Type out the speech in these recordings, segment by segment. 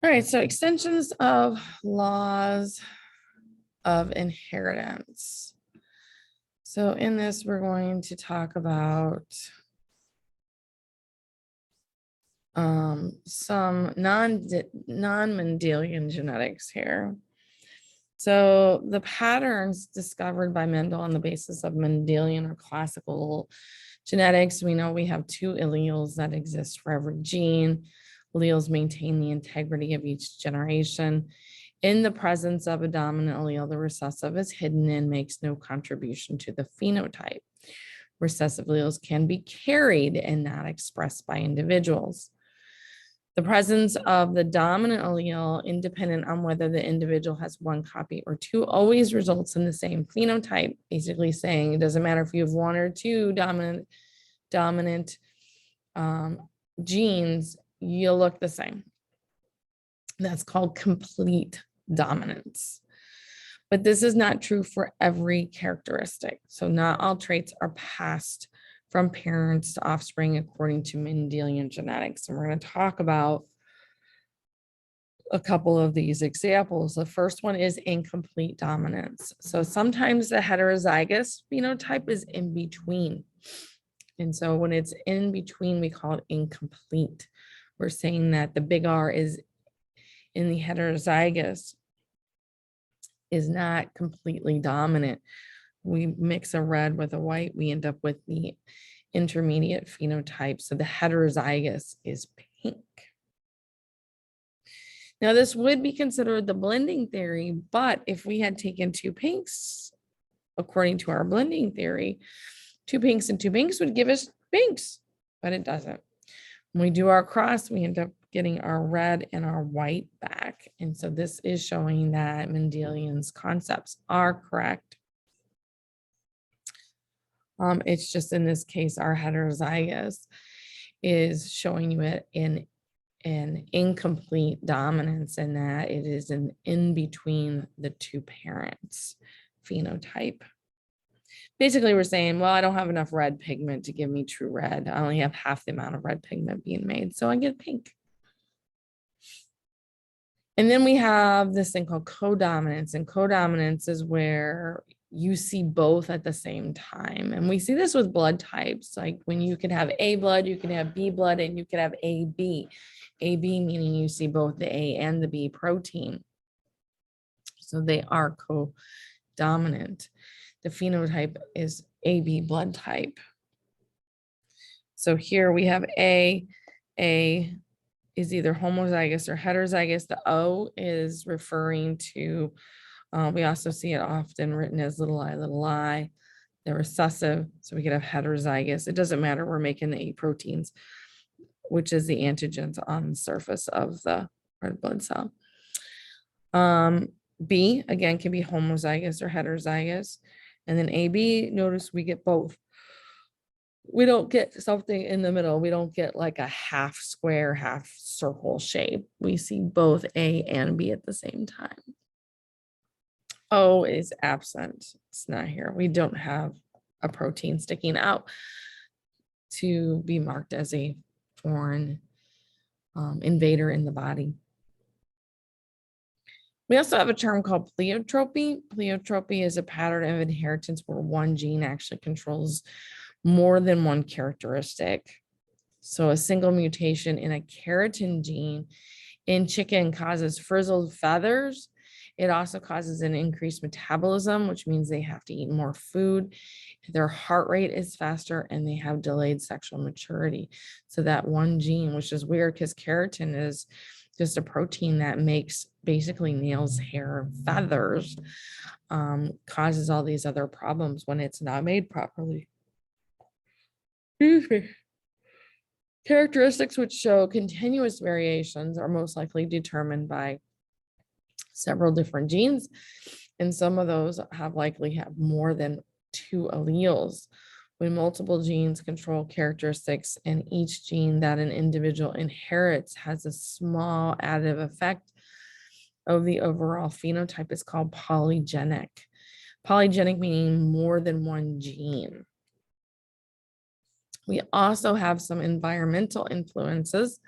All right, so extensions of laws of inheritance. So in this, we're going to talk about some non-Mendelian genetics here. So the patterns discovered by Mendel on the basis of Mendelian or classical genetics, we know we have two alleles that exist for every gene. Alleles maintain the integrity of each generation. In the presence of a dominant allele, the recessive is hidden and makes no contribution to the phenotype. Recessive alleles can be carried and not expressed by individuals. The presence of the dominant allele, independent on whether the individual has one copy or two, always results in the same phenotype, basically saying it doesn't matter if you have one or two dominant genes, you'll look the same. That's called complete dominance. But this is not true for every characteristic. So not all traits are passed from parents to offspring according to Mendelian genetics. And we're going to talk about a couple of these examples. The first one is incomplete dominance. So sometimes the heterozygous phenotype is in between. And so when it's in between, we call it incomplete. We're saying that the big R is in the heterozygous is not completely dominant. We mix a red with a white, we end up with the intermediate phenotype. So the heterozygous is pink. Now, this would be considered the blending theory, but if we had taken two pinks, according to our blending theory, two pinks and two pinks would give us pinks, but it doesn't. When we do our cross, we end up getting our red and our white back. And so this is showing that Mendelian's concepts are correct. It's just in this case, our heterozygous is showing you it in an incomplete dominance, and that it is an in between the two parents phenotype. Basically, we're saying, well, I don't have enough red pigment to give me true red. I only have half the amount of red pigment being made, so I get pink. And then we have this thing called codominance, and codominance is where you see both at the same time. And we see this with blood types, like when you can have A blood, you can have B blood, and you can have AB. AB meaning you see both the A and the B protein. So they are codominant. The phenotype is AB blood type. So here we have A is either homozygous or heterozygous. The O is referring to, we also see it often written as little I. They're recessive, so we could have heterozygous. It doesn't matter, we're making the A proteins, which is the antigens on the surface of the red blood cell. B, again, can be homozygous or heterozygous. And then AB, notice we get both. We don't get something in the middle. We don't get like a half square, half circle shape. We see both A and B at the same time. O is absent. It's not here. We don't have a protein sticking out to be marked as a foreign invader in the body. We also have a term called pleiotropy. Pleiotropy is a pattern of inheritance where one gene actually controls more than one characteristic. So a single mutation in a keratin gene in chicken causes frizzled feathers. It also causes an increased metabolism, which means they have to eat more food. Their heart rate is faster and they have delayed sexual maturity. So that one gene, which is weird because keratin is just a protein that makes basically nails, hair, feathers, causes all these other problems when it's not made properly. Excuse me. Characteristics which show continuous variations are most likely determined by several different genes, and some of those likely have more than two alleles. When multiple genes control characteristics and each gene that an individual inherits has a small additive effect of the overall phenotype, is called polygenic. Polygenic meaning more than one gene. We also have some environmental influences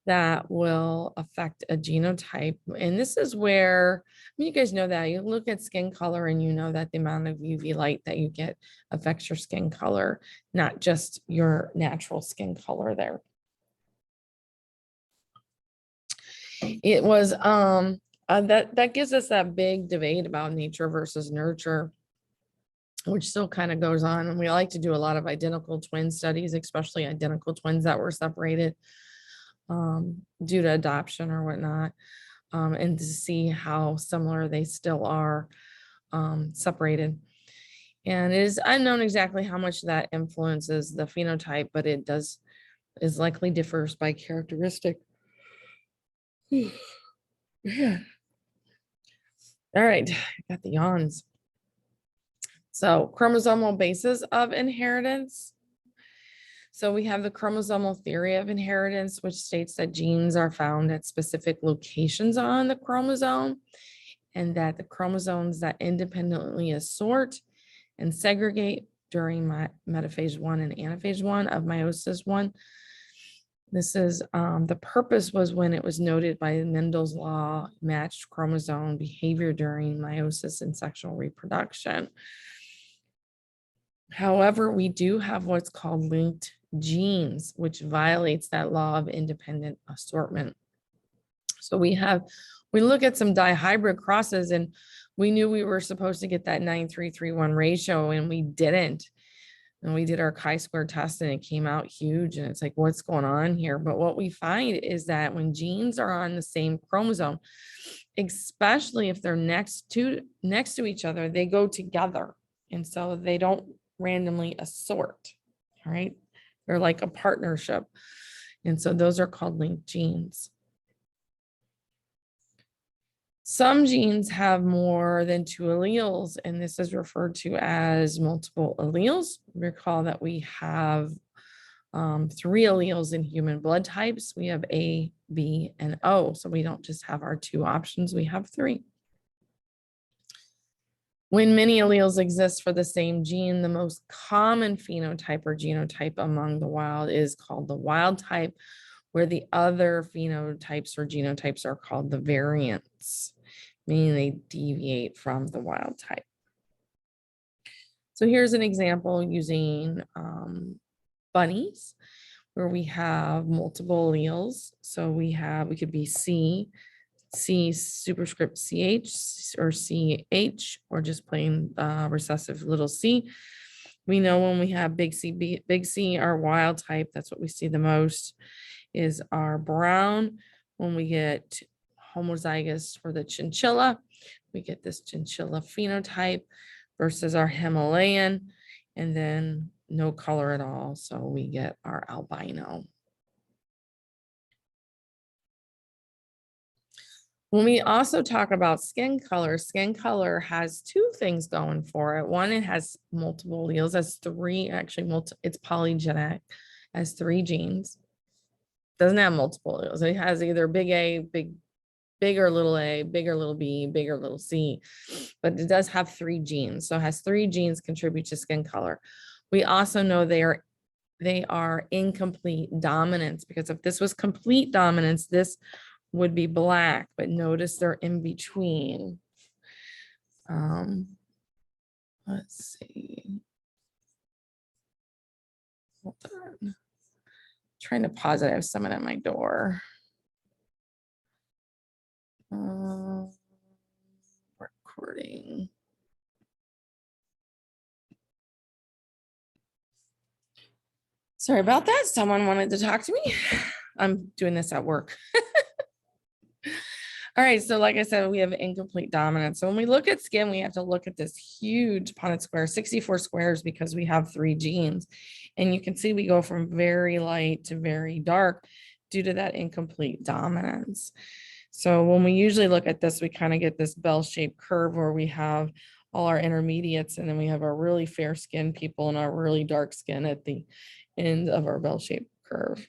that will affect a genotype. And this is where, I mean, you guys know that you look at skin color and you know that the amount of UV light that you get affects your skin color, not just your natural skin color there. It was that gives us that big debate about nature versus nurture, which still kind of goes on. And we like to do a lot of identical twin studies, especially identical twins that were separated due to adoption or whatnot, and to see how similar they still are separated. And it is unknown exactly how much that influences the phenotype, but it is likely differs by characteristic. Yeah. All right, I got the yawns. So chromosomal basis of inheritance. So we have the chromosomal theory of inheritance, which states that genes are found at specific locations on the chromosome, and that the chromosomes that independently assort and segregate during metaphase 1 and anaphase 1 of meiosis 1. This is the purpose was when it was noted by Mendel's law, matched chromosome behavior during meiosis and sexual reproduction. However, we do have what's called linked genes, which violates that law of independent assortment. So we look at some dihybrid crosses, and we knew we were supposed to get that 9:3:1 ratio, and we didn't. And we did our chi-square test and it came out huge, and it's like, what's going on here? But what we find is that when genes are on the same chromosome, especially if they're next to each other, they go together. And so they don't randomly assort, right? They're like a partnership. And so those are called linked genes. Some genes have more than 2 alleles, and this is referred to as multiple alleles. Recall that we have 3 alleles in human blood types. We have A, B, and O. So we don't just have our 2 options, we have 3. When many alleles exist for the same gene, the most common phenotype or genotype among the wild is called the wild type, where the other phenotypes or genotypes are called the variants, meaning they deviate from the wild type. So here's an example using bunnies, where we have multiple alleles. So we could be C superscript CH or CH, or just plain recessive little c. We know when we have big C, our wild type, that's what we see the most, is our brown. When we get homozygous for the chinchilla, we get this chinchilla phenotype versus our Himalayan, and then no color at all. So we get our albino. When we also talk about skin color has 2 things going for it. One, it has multiple alleles, has 3, actually it's polygenic, has 3 genes. Doesn't have multiple alleles. It has either big A, bigger little a, bigger little b, bigger little c, but it does have 3 genes. So it has 3 genes contribute to skin color. We also know they are incomplete dominance, because if this was complete dominance, this would be black, but notice they're in between. Let's see. Hold on. Trying to pause it. I have someone at my door. Recording. Sorry about that. Someone wanted to talk to me. I'm doing this at work. All right, so like I said, we have incomplete dominance. So when we look at skin, we have to look at this huge Punnett square, 64 squares, because we have 3 genes. And you can see we go from very light to very dark due to that incomplete dominance. So when we usually look at this, we kind of get this bell-shaped curve where we have all our intermediates, and then we have our really fair skin people and our really dark skin at the end of our bell-shaped curve.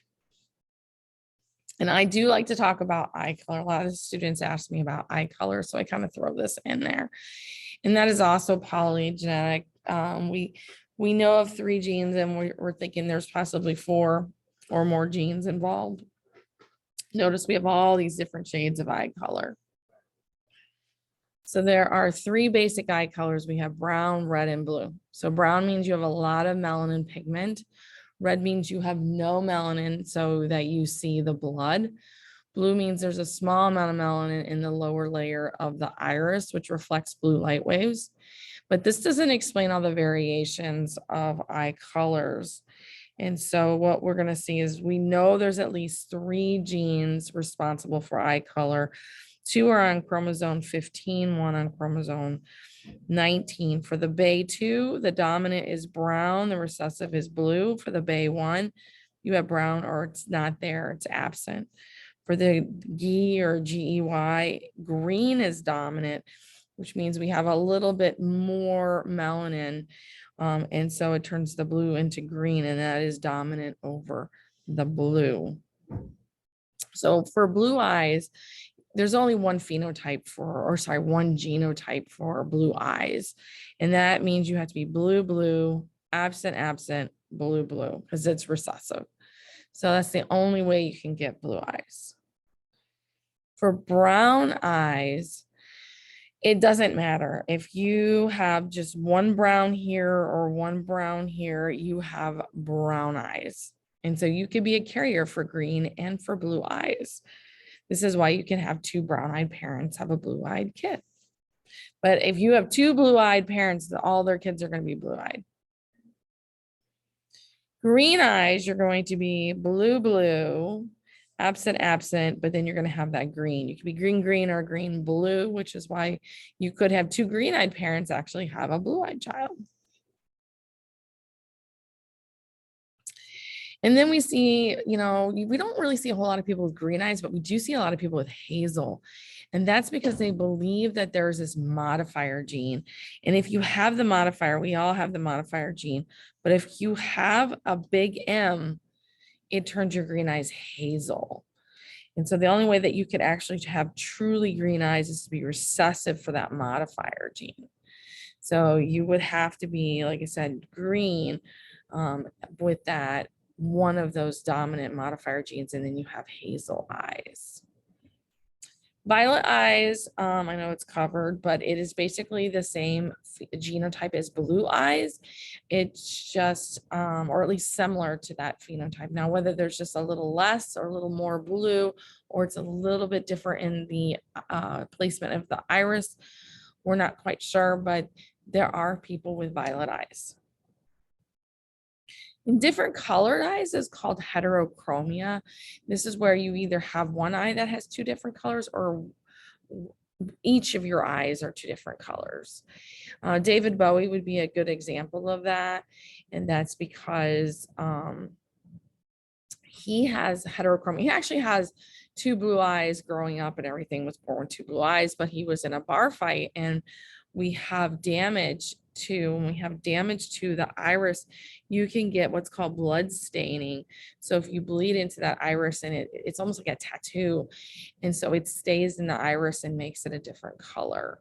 And I do like to talk about eye color. A lot of students ask me about eye color, so I kind of throw this in there. And that is also polygenetic. We know of 3 genes, and we're thinking there's possibly 4 or more genes involved. Notice we have all these different shades of eye color. So there are 3 basic eye colors. We have brown, red, and blue. So brown means you have a lot of melanin pigment. Red means you have no melanin so that you see the blood. Blue means there's a small amount of melanin in the lower layer of the iris, which reflects blue light waves. But this doesn't explain all the variations of eye colors. And so what we're going to see is we know there's at least 3 genes responsible for eye color. 2 are on chromosome 15, 1 on chromosome 19. For the BAY2, the dominant is brown, the recessive is blue. For the BAY1, you have brown or it's not there, it's absent. For the GE or GEY, green is dominant, which means we have a little bit more melanin. And so it turns the blue into green, and that is dominant over the blue. So for blue eyes, there's only one phenotype one genotype for blue eyes. And that means you have to be blue, blue, absent, absent, blue, blue, because it's recessive. So that's the only way you can get blue eyes. For brown eyes, it doesn't matter. If you have just one brown here or one brown here, you have brown eyes. And so you could be a carrier for green and for blue eyes. This is why you can have 2 brown-eyed parents have a blue-eyed kid. But if you have 2 blue-eyed parents, all their kids are going to be blue-eyed. Green eyes, you're going to be blue, blue, absent, absent, but then you're going to have that green. You could be green, green, or green, blue, which is why you could have 2 green-eyed parents actually have a blue-eyed child. And then we see, we don't really see a whole lot of people with green eyes, but we do see a lot of people with hazel. And that's because they believe that there's this modifier gene. And if you have the modifier, we all have the modifier gene, but if you have a big M, it turns your green eyes hazel. And so the only way that you could actually have truly green eyes is to be recessive for that modifier gene. So you would have to be, like I said, green with that one of those dominant modifier genes, and then you have hazel eyes. Violet eyes, I know it's covered, but it is basically the same genotype as blue eyes. It's just, or at least similar to that phenotype. Now, whether there's just a little less or a little more blue, or it's a little bit different in the placement of the iris, we're not quite sure, but there are people with violet eyes. Different colored eyes is called heterochromia. This is where you either have one eye that has 2 different colors, or each of your eyes are 2 different colors. David Bowie would be a good example of that. And that's because he has heterochromia. He actually has 2 blue eyes growing up and everything, was born with 2 blue eyes, but he was in a bar fight and we have damage to the iris, you can get what's called blood staining. So if you bleed into that iris, and it's almost like a tattoo, and so it stays in the iris and makes it a different color.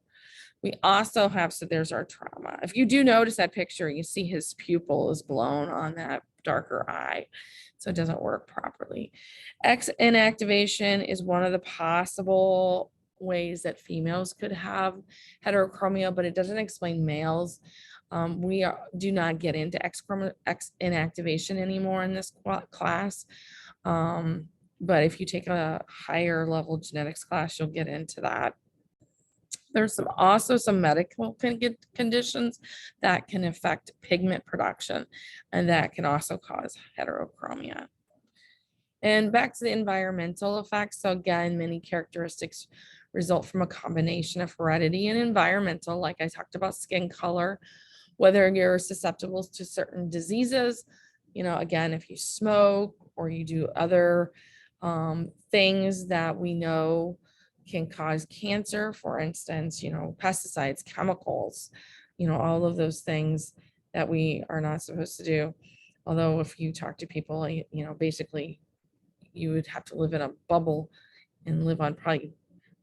We also have, so there's our trauma. If you do notice that picture, you see his pupil is blown on that darker eye, so it doesn't work properly. X inactivation is one of the possible ways that females could have heterochromia, but it doesn't explain males. We do not get into X inactivation anymore in this class. But if you take a higher level genetics class, you'll get into that. There's also some medical conditions that can affect pigment production, and that can also cause heterochromia. And back to the environmental effects. So again, many characteristics result from a combination of heredity and environmental, like I talked about skin color, whether you're susceptible to certain diseases, again, if you smoke or you do other things that we know can cause cancer, for instance, pesticides, chemicals, all of those things that we are not supposed to do. Although if you talk to people, basically you would have to live in a bubble and live on probably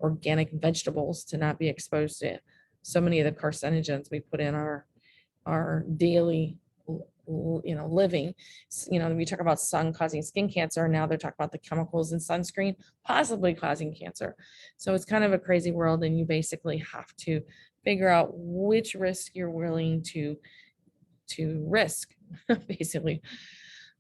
organic vegetables to not be exposed to so many of the carcinogens we put in our daily living. We talk about sun causing skin cancer, and now they're talking about the chemicals in sunscreen possibly causing cancer. So it's kind of a crazy world, and you basically have to figure out which risk you're willing to risk, basically.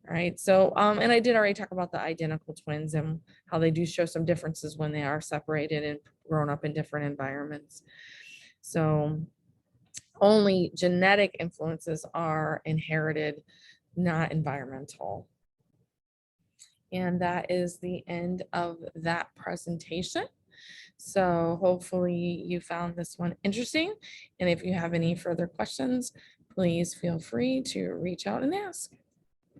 All right. So, and I did already talk about the identical twins and how they do show some differences when they are separated and grown up in different environments. So only genetic influences are inherited, not environmental. And that is the end of that presentation. So hopefully you found this one interesting. And if you have any further questions, please feel free to reach out and ask.